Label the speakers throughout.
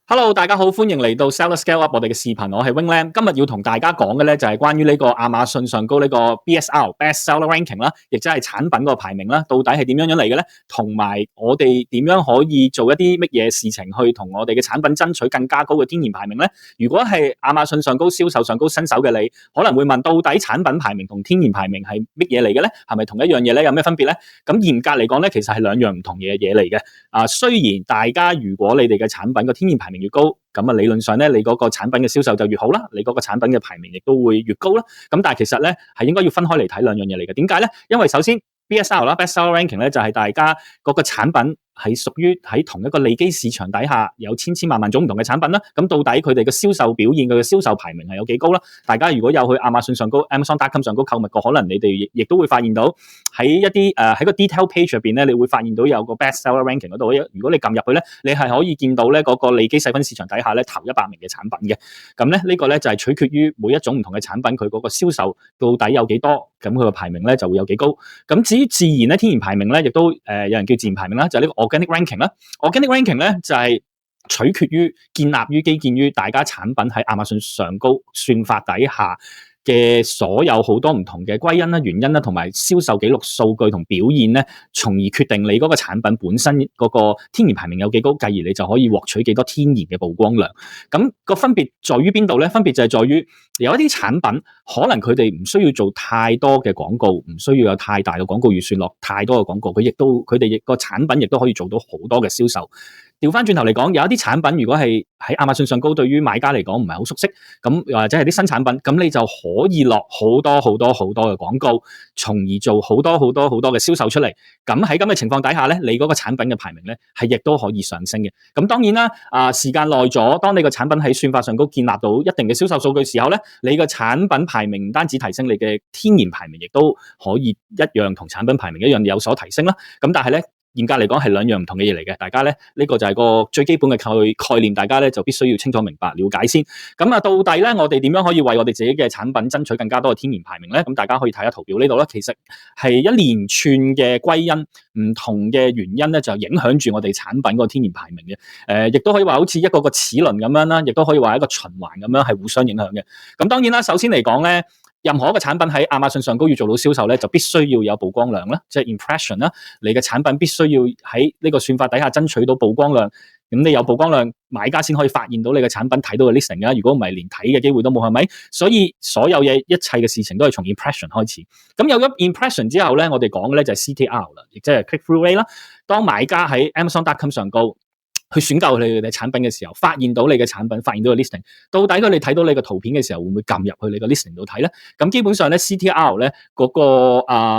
Speaker 1: Hello，大家好，歡迎嚟到 Seller Scale Up 我哋嘅視頻，我係 Wing Lam。今日要同大家講嘅咧就係關於呢個亞馬遜上高呢個 BSR Best Seller Ranking 啦，亦即係產品個排名啦，到底係點樣嚟嘅咧？同埋我哋點樣可以做一啲乜嘢事情去同我哋嘅產品爭取更加高嘅天然排名咧？如果係亞馬遜上高銷售上高新手嘅你，可能會問到底產品排名同天然排名係乜嘢嚟嘅咧？係咪同一樣嘢咧？有咩分別咧？咁嚴格嚟講咧，其實係兩樣唔同嘅嘢嚟嘅。雖然大家如果你哋嘅產品個天然排名越高，咁理論上咧，你嗰個產品嘅銷售就越好啦，你嗰個產品嘅排名亦都會越高啦。咁但係其實咧係應該要分開嚟睇兩樣嘢嚟嘅。點解咧？因為首先 BSR 啦 Best Seller Ranking 咧就係大家嗰個產品係屬於喺同一個利基市場底下有千千萬萬種唔同嘅產品啦。咁到底佢哋嘅銷售表現，佢嘅銷售排名係有幾高啦？大家如果有去亞馬遜上高 Amazon.com 上高購物過，可能你哋亦都會發現到喺一啲喺個 detail page 入邊咧，你會發現到有個 Best Seller Ranking 嗰度。如果你撳入去咧，你係可以見到咧嗰個利基細分市場底下咧頭100名嘅產品嘅。咁咧呢個咧就係取決於每一種唔同嘅產品佢嗰個銷售到底有幾多，咁佢個排名咧就會有幾高。咁至於自然咧天然排名咧，亦都有人叫自然排名啦，就係呢個 Organic Ranking 啦。Organic Ranking 咧就係取決於基建於大家產品喺亞馬遜上高算法底下嘅所有好多唔同嘅歸因啦、原因啦，同埋銷售記錄數據同表現咧，從而決定你嗰個產品本身嗰個天然排名有幾高，繼而你就可以獲取幾多天然嘅曝光量。咁個分別在於邊度咧？分別就係在於有一啲產品可能佢哋唔需要做太多嘅廣告，唔需要有太大嘅廣告預算落太多嘅廣告，佢哋亦個產品亦都可以做到好多嘅銷售。調翻轉頭嚟講，有一啲產品如果係喺亞馬遜上高，對於買家嚟講唔係好熟悉，咁或者係啲新產品，咁你就可以落好多嘅廣告，從而做好多嘅銷售出嚟。咁喺咁嘅情況底下咧，你嗰個產品嘅排名咧係亦都可以上升嘅。咁當然啦，時間耐咗，當你個產品喺算法上高建立到一定嘅銷售數據時候咧，你個產品排名唔單止提升，你嘅天然排名亦都可以一樣同產品排名一樣有所提升啦。咁但係咧，嚴格嚟講係兩樣唔同嘅嘢嚟嘅，大家咧呢個就係個最基本嘅概念，大家咧就必須要清楚明白了解先。咁到底咧我哋點樣可以為我哋自己嘅產品爭取更加多嘅天然排名咧？咁大家可以睇下圖表呢度啦，其實係一連串嘅歸因，唔同嘅原因咧就影響住我哋產品個天然排名嘅。亦都可以話好似一個齒輪咁樣啦，亦都可以話一個循環咁樣係互相影響嘅。咁當然啦，首先嚟講咧，任何一個產品喺亞馬遜上高要做到銷售咧，就必須要有曝光量啦，即係 impression 啦。你嘅產品必須要喺呢個算法底下爭取到曝光量，咁你有曝光量，買家先可以發現到你嘅產品，睇到嘅 listing 㗎。如果唔係，連睇嘅機會都冇，係咪？所以所有嘢一切嘅事情都係從 impression 開始。咁有咗 impression 之後咧，我哋講嘅咧就係 CTR 啦，亦即係 click through rate 啦。當買家喺 Amazon.com 上高去選購你嘅產品嘅時候，發現到你嘅產品，發現到個 listing， 到底佢哋睇到你個圖片嘅時候，會唔會撳入去你個 listing 度睇咧？咁基本上咧 CTR 咧嗰個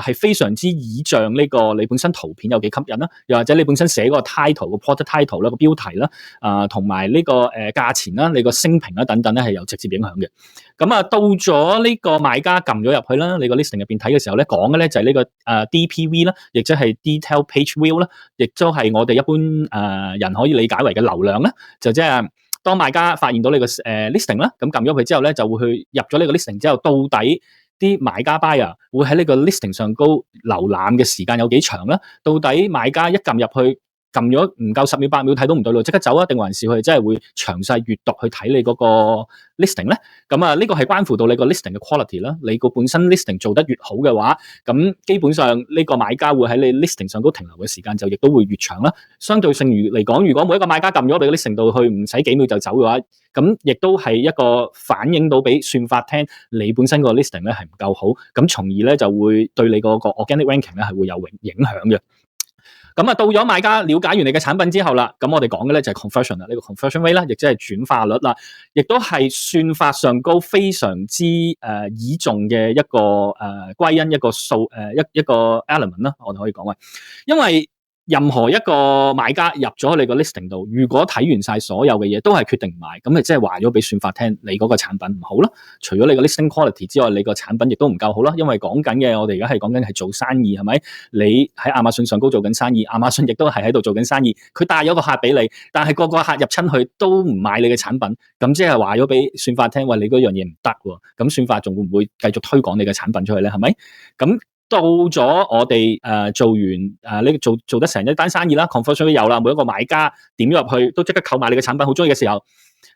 Speaker 1: 係非常之倚仗呢個你本身圖片有幾吸引啦，又或者你本身寫嗰個 title 個 product title 啦個標題啦，同埋呢個價錢啦，你個星評啦等等咧係有直接影響嘅。咁到咗呢個買家撳咗入去啦，你個 listing 入邊睇嘅時候咧，講嘅咧就係呢個DPV 啦，亦即係 detail page view 啦，亦都係我哋一般人可以理解為嘅流量啦，就即係當買家發現到你個listing啦，咁撳咗佢之後咧，就會去入咗呢個 listing 之後，到底啲買家 buyer 會喺呢個 listing 上高瀏覽嘅時間有幾長啦？到底買家一撳入去，撳咗唔夠10秒8秒睇到唔對路，即刻走啊？定還是佢真係會詳細閱讀去睇你嗰個 listing 咧？咁呢個係關乎到你個 listing 嘅 quality 啦。你個本身 listing 做得越好嘅話，咁基本上呢個買家會喺你 listing 上高停留嘅時間就亦都會越長啦。相對性嚟講，如果每一個買家撳咗你個 listing 度去唔使幾秒就走嘅話，咁亦都係一個反映到俾算法聽你本身個 listing 咧係唔夠好，咁從而咧就會對你嗰個 organic ranking 咧係會有影響嘅。咁到咗買家了解完你嘅產品之後啦，咁我哋講嘅咧就係 conversion 啦，呢個 conversion rate 啦，亦即係轉化率啦，亦都係算法上高非常之倚重嘅一個歸因一個一個 element 啦，我哋可以講話，因為任何一個買家入咗你個 listing 度，如果睇完晒所有嘅嘢都係決定唔買，咁咪即係話咗俾算法聽你嗰個產品唔好啦。除咗你個 listing quality 之外，你個產品亦都唔夠好啦。因為講緊嘅我哋而家係講緊係做生意，係咪？你喺亞馬遜上高做緊生意，亞馬遜亦都係喺度做緊生意。佢帶咗個客俾你，但係個客入親去都唔買你嘅產品，咁即係話咗俾算法聽，喂，你嗰樣嘢唔得喎。咁算法仲會唔會繼續推廣你嘅產品出去咧？係咪？咁到咗我哋做完呢做得成一單生意啦 ，conversion 都有啦，每一個買家點咗入去都即刻購買你嘅產品，好中意嘅時候。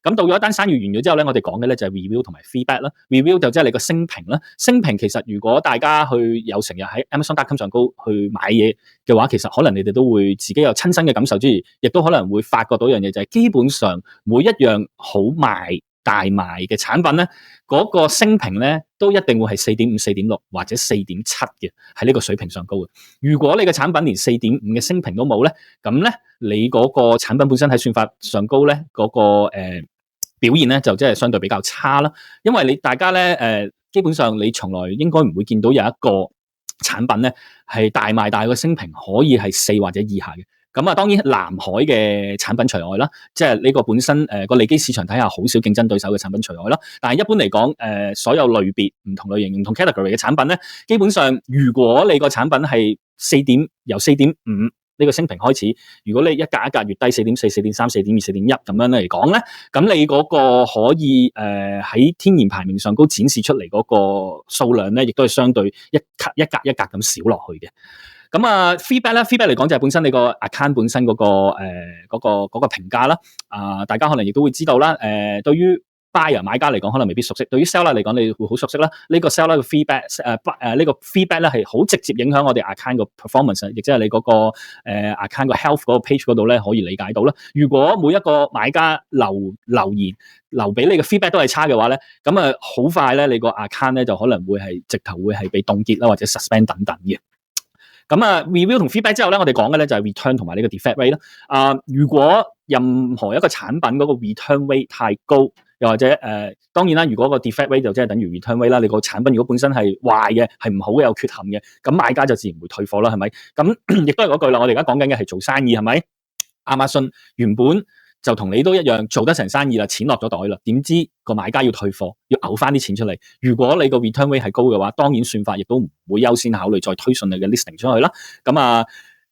Speaker 1: 咁到咗一單生意完咗之後咧，我哋講嘅咧就係 review 同埋 feedback 啦。review 就即係你個星評啦。星評其實如果大家去有成日喺 Amazon.com 上高去買嘢嘅話，其實可能你哋都會自己有親身嘅感受之餘，亦都可能會發覺到一樣嘢，就係基本上每一樣好賣大賣嘅產品咧，嗰個星評咧都一定會係4.5、4.6或者4.7嘅，喺呢個水平上高嘅。如果你嘅產品連4.5嘅星評都冇咧，咁咧你嗰個產品本身喺算法上高咧，嗰個表現咧就即係相對比較差啦。因為大家咧基本上你從來應該唔會見到有一個產品咧係大賣大個星評可以係4或者以下嘅。咁啊，當然藍海嘅產品除外啦，即係呢個本身個利基市場睇下好少競爭對手嘅產品除外啦。但係一般嚟講，所有類別唔同類型、唔同 category 嘅產品咧，基本上如果你個產品係由4.5呢個星評開始，如果你一格一格越低4.4、4.3、4.2、4.1咁樣嚟講咧，咁你嗰個可以喺天然排名上高展示出嚟嗰個數量咧，亦都係相對一格一格咁少落去嘅。咁啊 feedback 咧 ，feedback 嚟講就係本身你個 account 本身嗰個評價啦。大家可能亦都會知道啦。對於 buyer 買家嚟講，可能未必熟悉；對於 seller 嚟講，你會好熟悉啦。呢個 seller 嘅 feedback，呢個 feedback 咧係好直接影響我哋 account 個 performance，亦即係你嗰個account 個 health 嗰個 page 嗰度咧可以理解到啦。如果每一個買家留言留俾你嘅 feedback 都係差嘅話咧，咁啊好快咧，你個 account 咧就可能會係直頭會係被凍結啦，或者 suspend 等等嘅。咁啊 ，review 同 feedback 之後咧，我哋講嘅咧就係 return 同埋呢個 defect rate 啦。如果任何一個產品嗰個 return rate 太高，又或者當然啦，如果個 defect rate 就即係等於 return rate 啦。你個產品如果本身係壞嘅，係唔好嘅，有缺陷嘅，咁買家就自然會退貨啦，係咪？咁亦都係嗰句啦，我哋而家講緊嘅係做生意，係咪？亞馬遜原本就同你都一樣做得成生意啦，錢落咗袋啦，點知個買家要退貨，要嘔翻啲錢出嚟。如果你個 return rate 係高嘅話，當然算法亦都唔會優先考慮再推信你嘅 listing 出去啦。咁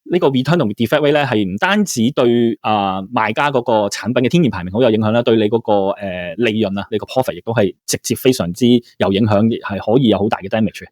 Speaker 1: 呢個 return 同 defect rate 咧係唔單止對賣家嗰個產品嘅天然排名好有影響啦，對你嗰個利潤啊，你個 profit 亦都係直接非常之有影響，係可以有好大嘅 damage 嘅。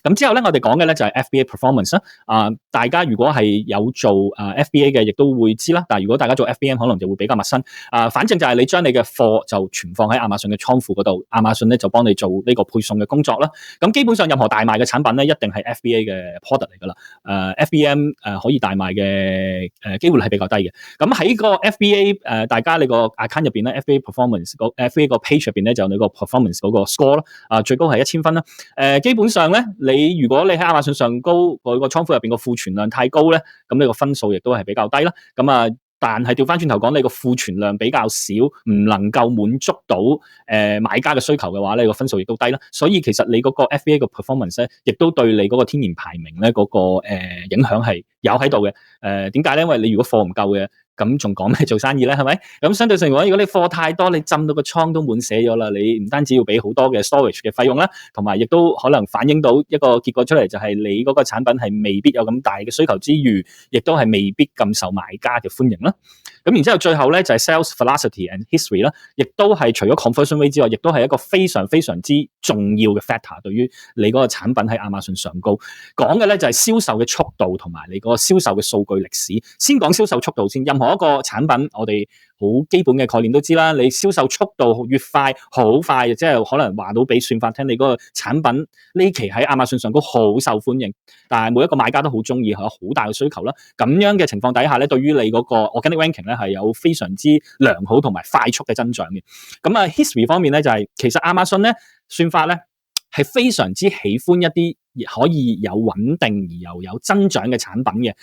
Speaker 1: 咁之後咧，我哋講嘅咧就係 FBA performance 啦。大家如果係有做FBA 嘅，亦都會知啦。但係如果大家做 FBM，可能就會比較陌生。反正就係你將你嘅貨就存放喺亞馬遜嘅倉庫嗰度，亞馬遜咧就幫你做呢個配送嘅工作啦。咁基本上任何大賣嘅產品咧，一定係 FBA 嘅 product 嚟㗎啦。FBM 可以大賣嘅機會係比較低嘅。咁喺個 FBA 大家你個 account 入邊咧 ，FBA performance FBA 個 page 入邊咧就有你個 performance 嗰個 score 啦。最高係1000分啦。基本上咧，如果你喺亞馬遜上高個倉庫入邊個庫存量太高咧，咁你個分數亦都係比較低啦。咁但係調翻轉頭講，你個庫存量比較少，唔能夠滿足到買家嘅需求嘅話咧，個分數亦都低啦。所以其實你嗰個 FBA 個 performance 咧，亦都對你嗰個天然排名咧嗰個影響係有喺度嘅。點解咧？因為你如果貨唔夠嘅，咁仲講咩做生意咧？係咪？咁相對上如果你貨太多，你浸到個倉都滿瀉咗啦，你唔單止要俾好多嘅 storage 嘅費用啦，同埋亦都可能反映到一個結果出嚟，就係你嗰個產品係未必有咁大嘅需求之餘，亦都係未必咁受買家嘅歡迎啦。咁然之後最後咧就係 sales velocity and history 啦，亦都係除咗 conversion rate 之外，亦都係一個非常非常之重要嘅 factor 對於你嗰個產品喺亞馬遜上高講嘅咧就係銷售嘅速度同埋你嗰個銷售嘅數據歷史。先講銷售速度先，任何一個產品我哋好基本嘅概念都知啦，你銷售速度越快，好快，即係可能話到俾算法聽，你嗰個產品呢期喺亞馬遜上高好受歡迎，但係每一個買家都好中意，有好大嘅需求啦。咁樣嘅情況底下咧，對於你嗰個 organic ranking 咧係有非常之良好同埋快速嘅增長嘅。咁history 方面咧就係其實亞馬遜咧算法咧係非常之喜歡一啲可以有穩定而又有增長嘅產品嘅。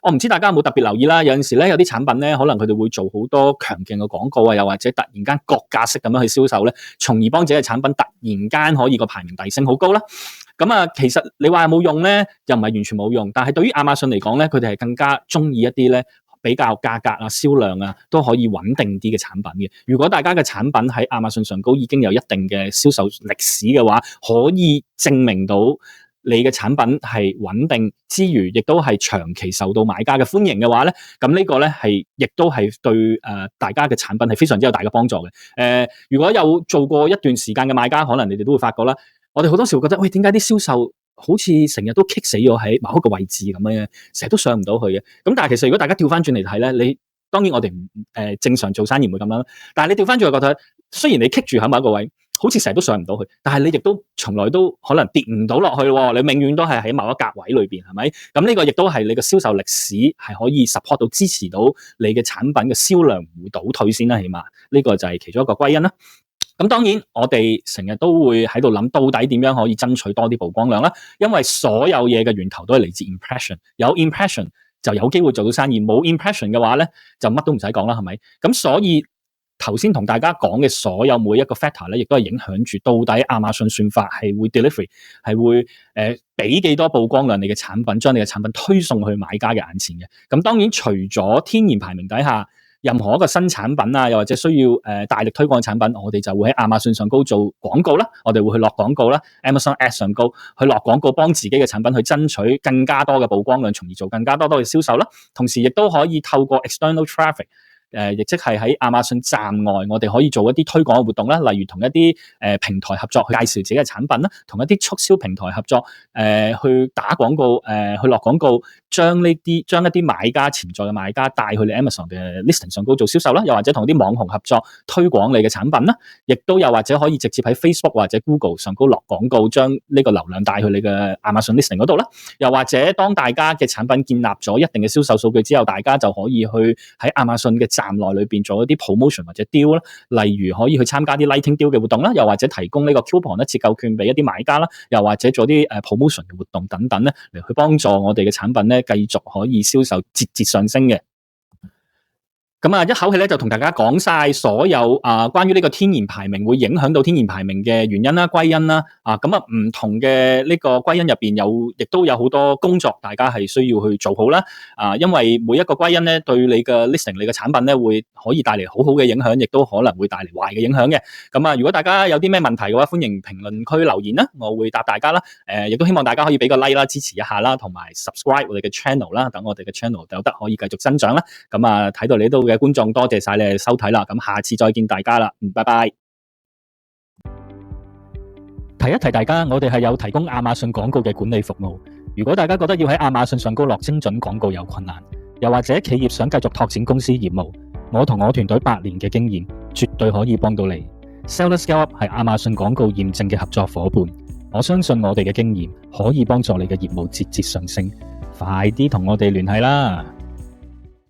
Speaker 1: 我唔知大家有冇特別留意啦，有陣時咧有啲產品咧可能佢哋會做好多強勁嘅廣告啊，又或者突然間割價式咁樣去銷售咧，從而幫自己嘅產品突然間可以個排名提升好高啦。咁其實你話有冇用咧，又唔係完全冇用，但係對於亞馬遜嚟講咧，佢哋係更加中意一啲咧比較價格啊、銷量啊都可以穩定啲嘅產品嘅。如果大家嘅產品喺亞馬遜上高已經有一定嘅銷售歷史嘅話，可以證明到你嘅產品係穩定之餘，亦都係長期受到買家嘅歡迎嘅話咧，咁呢個咧係亦都係對大家嘅產品係非常之有大嘅幫助嘅。如果有做過一段時間嘅買家，可能你哋都會發覺啦，我哋好多時會覺得，喂，點解啲銷售好似成日都棘死咗喺某一個位置咁樣，成日都上唔到去嘅。咁但係其實如果大家調翻轉嚟睇咧，你當然我哋正常做生意唔會咁樣，但係你調翻轉去覺得，雖然你棘住喺某一個位，好似成日都上唔到去，但係你亦都從來都可能跌唔到落去喎。你永遠都係喺某一格位裏邊，係咪？咁呢個亦都係你嘅銷售歷史係可以 support 到支持到你嘅產品嘅銷量唔會倒退先啦，起碼呢個就係其中一個歸因啦。咁當然我哋成日都會喺度諗，到底點樣可以爭取多啲曝光量啦？因為所有嘢嘅源頭都係嚟自 impression， 有 impression 就有機會做到生意，冇 impression 嘅話咧就乜都唔使講啦，係咪？咁所以頭先同大家講嘅所有每一個 factor 咧，亦都係影響住到底亞馬遜算法係會 delivery 係會俾幾多曝光量你嘅產品，將你嘅產品推送去買家嘅眼前嘅。咁當然除咗天然排名底下，任何一個新產品啊，又或者需要大力推廣嘅產品，我哋就會喺亞馬遜上高做廣告啦，我哋會去落廣告啦 ，Amazon Ads 上高去落廣告，幫自己嘅產品去爭取更加多嘅曝光量，從而做更加多嘅銷售啦。同時亦都可以透過 external traffic。亦即係喺亞馬遜站外，我哋可以做一啲推廣嘅活動啦，例如同一啲平台合作去介紹自己嘅產品啦，同一啲促銷平台合作去打廣告去落廣告，將一啲買家潛在嘅買家帶去你 Amazon 嘅 listing 上高做銷售啦，又或者同啲網紅合作推廣你嘅產品啦，亦都有或者可以直接喺 Facebook 或者 Google 上高落廣告，將呢個流量帶去你嘅亞馬遜 listing 嗰度啦，又或者當大家嘅產品建立咗一定嘅銷售數據之後，大家就可以去喺亞馬遜嘅站內裏邊做一啲 promotion 或者 deal 啦，例如可以去參加啲 lighting deal 嘅活動啦，又或者提供呢個 coupon 咧折扣券俾一啲買家啦，又或者做啲promotion 嘅活動等等咧，嚟去幫助我哋嘅產品咧繼續可以銷售節節上升嘅。咁啊，一口氣咧就同大家講晒所有關於呢個天然排名會影響到天然排名嘅原因啦、歸因啦。咁啊唔同嘅呢個歸因入邊亦都有好多工作，大家係需要去做好啦。因為每一個歸因咧對你嘅 listing、你嘅產品咧會可以帶嚟好好嘅影響，亦都可能會帶嚟壞嘅影響嘅。咁啊，如果大家有啲咩問題嘅話，歡迎評論區留言啦，我會答大家啦。亦都希望大家可以俾個 like 啦，支持一下啦，同埋 subscribe 我哋嘅 channel 啦，等我哋嘅 channel 有得可以繼續增長啦。咁啊，睇到你都嘅觀眾，多謝晒你哋收睇啦，咁下次再見大家啦，拜拜。提一提大家，我哋係有提供亞馬遜廣告嘅管理服務。如果大家覺得要喺亞馬遜上高落精準廣告有困難，又或者企業想繼續拓展公司業務，我同我團隊8年嘅經驗，絕對可以幫到你。Seller Scale Up 係亞馬遜廣告驗證嘅合作夥伴，我相信我哋嘅經驗可以幫助你嘅業務節節上升。快啲同我哋聯繫啦！